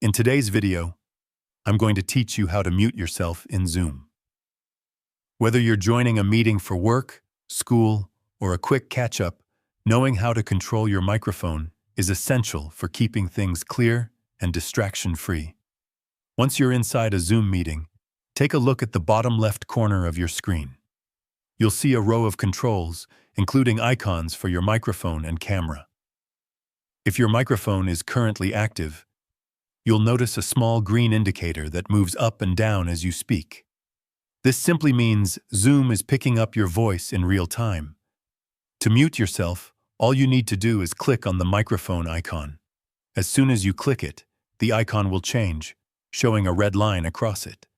In today's video, I'm going to teach you how to mute yourself in Zoom. Whether you're joining a meeting for work, school, or a quick catch-up, knowing how to control your microphone is essential for keeping things clear and distraction-free. Once you're inside a Zoom meeting, take a look at the bottom left corner of your screen. You'll see a row of controls, including icons for your microphone and camera. If your microphone is currently active, you'll notice a small green indicator that moves up and down as you speak. This simply means Zoom is picking up your voice in real time. To mute yourself, all you need to do is click on the microphone icon. As soon as you click it, the icon will change, showing a red line across it.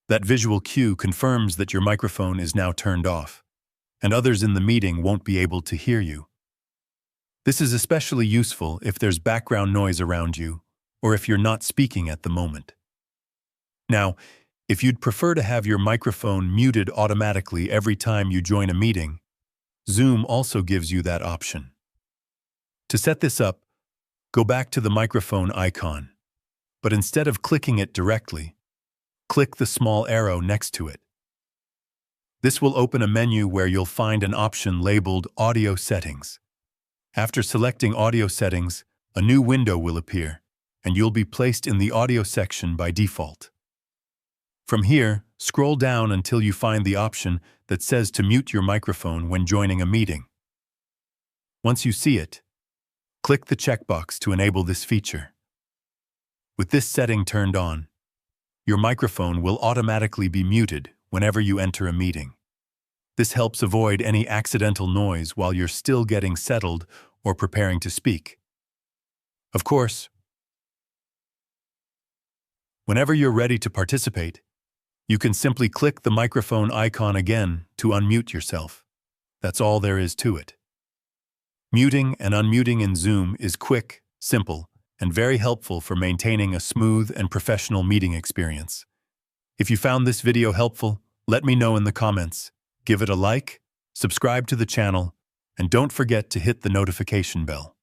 That visual cue confirms that your microphone is now turned off, and others in the meeting won't be able to hear you. This is especially useful if there's background noise around you, or if you're not speaking at the moment. Now, if you'd prefer to have your microphone muted automatically every time you join a meeting, Zoom also gives you that option. To set this up, go back to the microphone icon, but instead of clicking it directly, click the small arrow next to it. This will open a menu where you'll find an option labeled Audio Settings. After selecting Audio Settings, a new window will appear, and you'll be placed in the audio section by default. From here, scroll down until you find the option that says to mute your microphone when joining a meeting. Once you see it, click the checkbox to enable this feature. With this setting turned on, your microphone will automatically be muted whenever you enter a meeting. This helps avoid any accidental noise while you're still getting settled or preparing to speak. Of course, whenever you're ready to participate, you can simply click the microphone icon again to unmute yourself. That's all there is to it. Muting and unmuting in Zoom is quick, simple, and very helpful for maintaining a smooth and professional meeting experience. If you found this video helpful, let me know in the comments. Give it a like, subscribe to the channel, and don't forget to hit the notification bell.